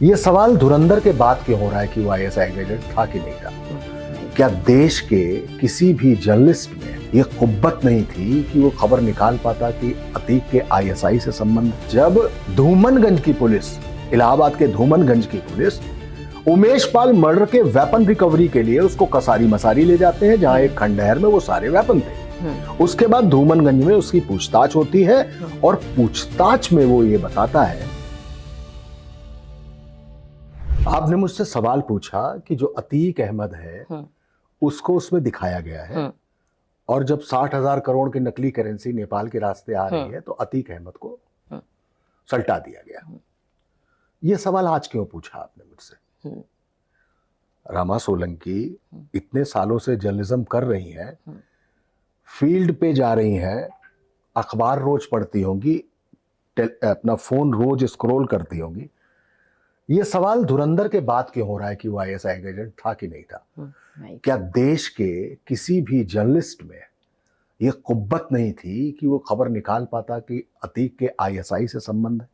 ये सवाल धुरंधर के बाद क्यों हो रहा है कि वो आईएसआई एजेंट था कि नहीं था? क्या देश के किसी भी जर्नलिस्ट में ये कुव्वत नहीं थी कि वो खबर निकाल पाता कि अतीक के आईएसआई से संबंध? जब धूमनगंज की पुलिस, इलाहाबाद के धूमनगंज की पुलिस उमेश पाल मर्डर के वेपन रिकवरी के लिए उसको कसारी मसारी ले जाते हैं, जहां एक खंडहर में वो सारे वेपन थे। उसके बाद धूमनगंज में उसकी पूछताछ होती है और पूछताछ में वो ये बताता है, आपने मुझसे सवाल पूछा कि जो अतीक अहमद है उसको उसमें दिखाया गया है और जब 60,000 करोड़ की नकली करेंसी नेपाल के रास्ते आ रही है तो अतीक अहमद को सल्टा दिया गया। ये सवाल आज क्यों पूछा आपने मुझसे? रमा सोलंकी इतने सालों से जर्नलिज्म कर रही हैं, फील्ड पे जा रही हैं, अखबार रोज पढ़ती होंगी, अपना फोन रोज स्क्रॉल करती होंगी। ये सवाल धुरंधर के बाद क्यों हो रहा है कि वो आईएसआई एजेंट था कि नहीं था? क्या देश के किसी भी जर्नलिस्ट में ये कुव्वत नहीं थी कि वो खबर निकाल पाता कि अतीक के आईएसआई से संबंध है?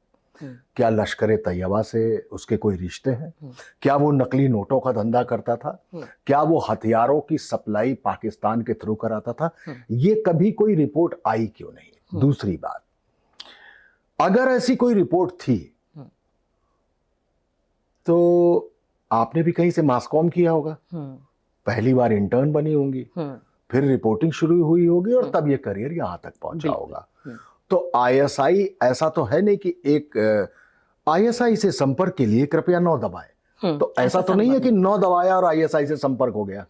क्या लश्कर तैयबा से उसके कोई रिश्ते हैं? क्या वो नकली नोटों का धंधा करता था? क्या वो हथियारों की सप्लाई पाकिस्तान के थ्रू कराता था? ये कभी कोई रिपोर्ट आई क्यों नहीं? दूसरी बात, अगर ऐसी कोई रिपोर्ट थी तो आपने भी कहीं से मास कॉम किया होगा, पहली बार इंटर्न बनी होंगी, फिर रिपोर्टिंग शुरू हुई होगी और तब ये करियर यहां तक पहुंचा होगा। तो आईएसआई ऐसा तो है नहीं कि एक आईएसआई से संपर्क के लिए कृपया 9 दबाएं, तो ऐसा तो नहीं है कि 9 दबाया और आईएसआई से संपर्क हो गया।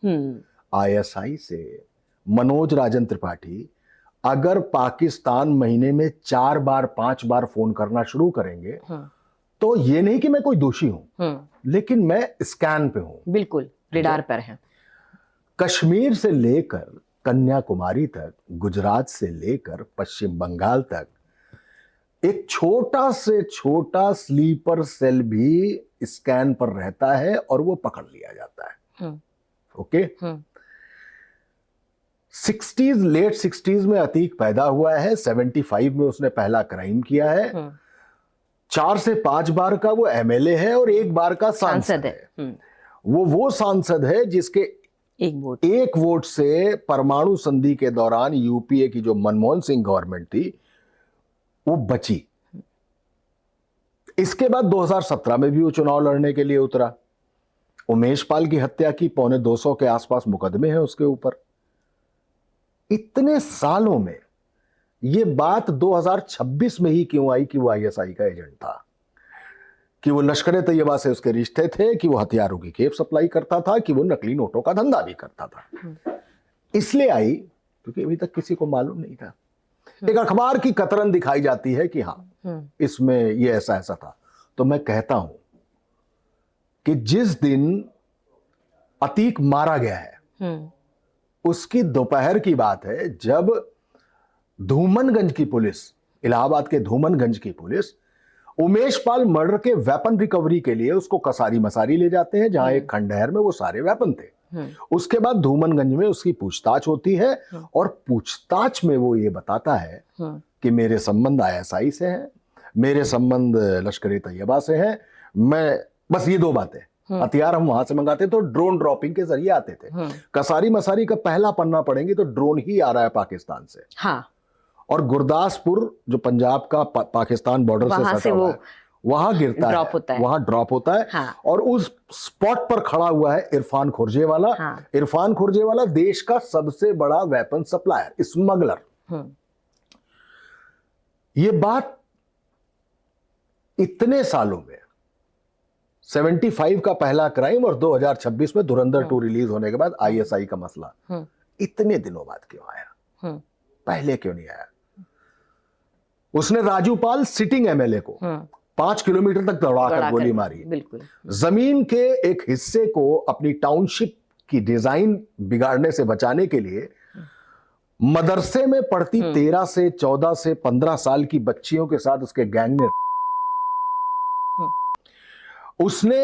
आईएसआई से मनोज राजन त्रिपाठी अगर पाकिस्तान महीने में 4 बार 5 बार फोन करना शुरू करेंगे तो ये नहीं कि मैं कोई दोषी हूं, लेकिन मैं स्कैन पे हूं, बिल्कुल रेडार पर है। कश्मीर से लेकर कन्याकुमारी तक, गुजरात से लेकर पश्चिम बंगाल तक एक छोटा से छोटा स्लीपर सेल भी स्कैन पर रहता है और वो पकड़ लिया जाता है। ओके, 60s, लेट 60s में अतीक पैदा हुआ है, 75 में उसने पहला क्राइम किया है, 4 से 5 बार का वो एमएलए है और 1 बार का सांसद है। वो सांसद है जिसके एक वोट से परमाणु संधि के दौरान यूपीए की जो मनमोहन सिंह गवर्नमेंट थी वो बची। इसके बाद 2017 में भी वो चुनाव लड़ने के लिए उतरा। उमेश पाल की हत्या की 250 के आसपास मुकदमे हैं उसके ऊपर। इतने सालों में ये बात 2026 में ही क्यों आई कि वो आईएसआई का एजेंट था, कि वो लश्कर तैयबा से उसके रिश्ते थे, कि वो हथियारों की खेप सप्लाई करता था, कि वो नकली नोटों का धंधा भी करता था? इसलिए आई क्योंकि अभी तक किसी को मालूम नहीं था। एक अखबार की कतरन दिखाई जाती है कि हाँ इसमें ये ऐसा ऐसा था। तो मैं कहता हूं कि जिस दिन अतीक मारा गया है उसकी दोपहर की बात है, जब धूमनगंज की पुलिस, इलाहाबाद के धूमनगंज की पुलिस उमेश पाल मर्डर के वेपन रिकवरी के लिए उसको कसारी मसारी ले जाते हैं, जहां एक खंडहर में वो सारे वेपन थे। उसके बाद धूमनगंज में उसकी पूछताछ होती है और पूछताछ में वो ये बताता है कि मेरे संबंध आईएसआई से हैं, मेरे संबंध लश्कर तैयबा से हैं। मैं बस ये 2 बातें, हथियार हम वहां से मंगाते तो ड्रोन ड्रॉपिंग के जरिए आते थे। कसारी मसारी का पहला पन्ना पढ़ेंगे तो ड्रोन ही आ रहा है पाकिस्तान से। हाँ। और गुरदासपुर जो पंजाब का पाकिस्तान बॉर्डर से सटा हुआ है, वहां गिरता है, वहां ड्रॉप होता है। हाँ। और उस स्पॉट पर खड़ा हुआ है इरफान खुर्जेवाला। हाँ। इरफान खुर्जेवाला देश का सबसे बड़ा वेपन सप्लायर, स्मगलर। ये बात इतने सालों में, 75 का पहला क्राइम और 2026 में धुरंधर 2 रिलीज होने के बाद आईएसआई का मसला इतने दिनों बाद क्यों आया? पहले क्यों नहीं आया? उसने राजू पाल सिटिंग एमएलए को 5 किलोमीटर तक दौड़ाकर गोली मारी। बिल्कुल। जमीन के एक हिस्से को अपनी टाउनशिप की डिजाइन बिगाड़ने से बचाने के लिए मदरसे में पढ़ती 13 से 14 से 15 साल की बच्चियों के साथ उसके गैंग ने उसने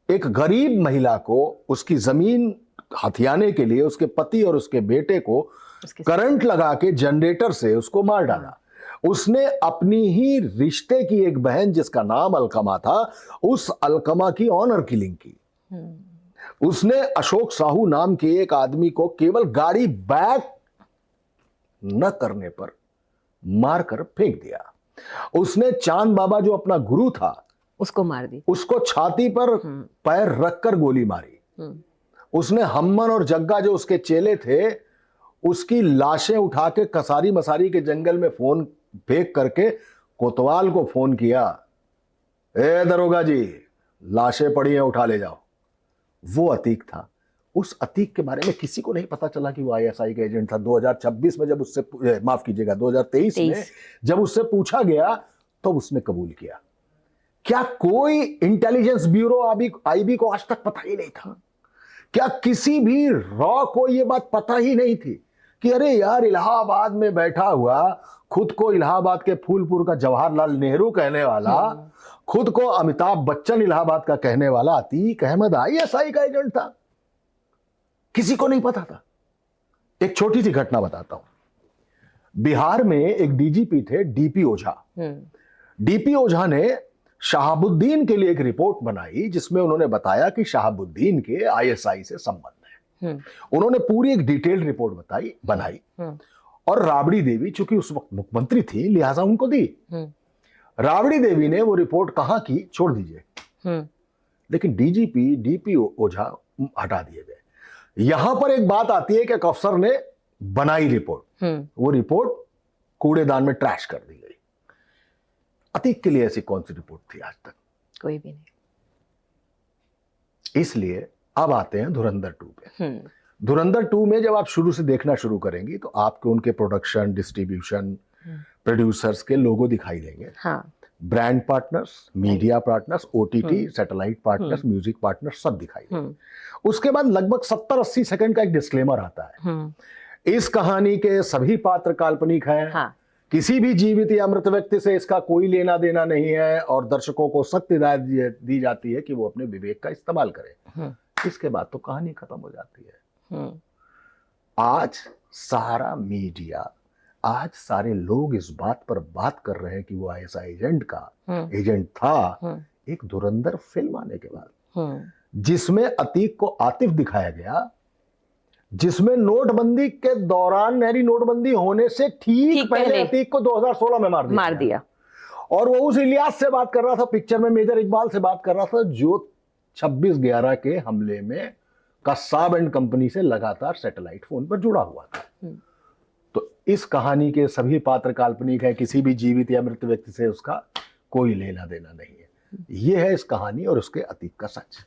एक गरीब महिला को उसकी जमीन हथियाने के लिए उसके पति और उसके बेटे को करंट लगा के जनरेटर से उसको मार डाला। उसने अपनी ही रिश्ते की एक बहन जिसका नाम अलकमा था, उस अलकमा की ऑनर किलिंग की। उसने अशोक साहू नाम के एक आदमी को केवल गाड़ी बैक न करने पर मारकर फेंक दिया। उसने चांद बाबा जो अपना गुरु था उसको मार दी, उसको छाती पर पैर रखकर गोली मारी। उसने हम्मन और जग्गा जो उसके चेले थे उसकी लाशें उठा के कसारी मसारी के जंगल में फोन फेंक करके कोतवाल को फोन किया, ए दरोगा जी लाशें पड़ी हैं उठा ले जाओ। वो अतीक था। उस अतीक के बारे में किसी को नहीं पता चला कि वो आईएसआई का एजेंट था। 2026 में जब उससे माफ कीजिएगा 2023 में जब उससे पूछा गया तो उसने कबूल किया। क्या कोई इंटेलिजेंस ब्यूरो आईबी को आज तक पता ही नहीं था? क्या किसी भी रॉ को यह बात पता ही नहीं थी कि अरे यार इलाहाबाद में बैठा हुआ, खुद को इलाहाबाद के फूलपुर का जवाहरलाल नेहरू कहने वाला, खुद को अमिताभ बच्चन इलाहाबाद का कहने वाला अतीक अहमद आईएसआई का एजेंट था? किसी को नहीं पता था। एक छोटी सी घटना बताता हूं। बिहार में एक डीजीपी थे डीपी ओझा। डीपी ओझा ने शहाबुद्दीन के लिए एक रिपोर्ट बनाई जिसमें उन्होंने बताया कि शहाबुद्दीन के आईएसआई से संबंध है। उन्होंने पूरी एक डिटेल्ड रिपोर्ट बनाई और राबड़ी देवी चूंकि उस वक्त मुख्यमंत्री थी लिहाजा उनको दी। राबड़ी देवी ने वो रिपोर्ट कहां की छोड़ दीजिए, लेकिन डीजीपी डीपी ओझा हटा दिए गए। यहां पर एक बात आती है कि एक अफसर ने बनाई रिपोर्ट, वो रिपोर्ट कूड़ेदान में ट्रैश कर दी गई। अतीक के लिए ऐसी कौन सी रिपोर्ट थी आज तक? कोई भी नहीं। इसलिए अब आते हैं धुरंधर 2 पे। धुरंधर 2 में जब आप शुरू से देखना शुरू करेंगी तो आपको उनके प्रोडक्शन, डिस्ट्रीब्यूशन, प्रोड्यूसर्स के लोगो दिखाई देंगे। Brand partners, media partners, OTT, satellite partners, music partners सब दिखाई देंगे। उसके बाद लगभग 70-80 सेकंड का एक डिस्क्लेमर आता है। इस कहानी के सभी पात्र काल्पनिक हैं। किसी भी जीवित या मृत व्यक्ति से इसका कोई लेना देना नहीं है और दर्शकों को सख्त हिदायत दी जाती है कि वो अपने विवेक का इस्तेमाल करें। इसके बाद तो कहानी खत्म हो जाती है। आज सारा मीडिया, आज सारे लोग इस बात पर बात कर रहे हैं कि वो आईएसआई एजेंट का एजेंट था एक धुरंधर फिल्म आने के बाद, जिसमें अतीक को आतिफ दिखाया गया, जिसमें नोटबंदी के दौरान नहरी नोटबंदी होने से ठीक पहले अतीक को 2016 में मार दिया। और वो उस इलियास से बात कर रहा था, पिक्चर में मेजर इकबाल से बात कर रहा था, जो 26/11 के हमले में कस्साब एंड कंपनी से लगातार सैटेलाइट फोन पर जुड़ा हुआ था। तो इस कहानी के सभी पात्र काल्पनिक है, किसी भी जीवित या मृत व्यक्ति से उसका कोई लेना देना नहीं है। यह है इस कहानी और उसके अतीक का सच।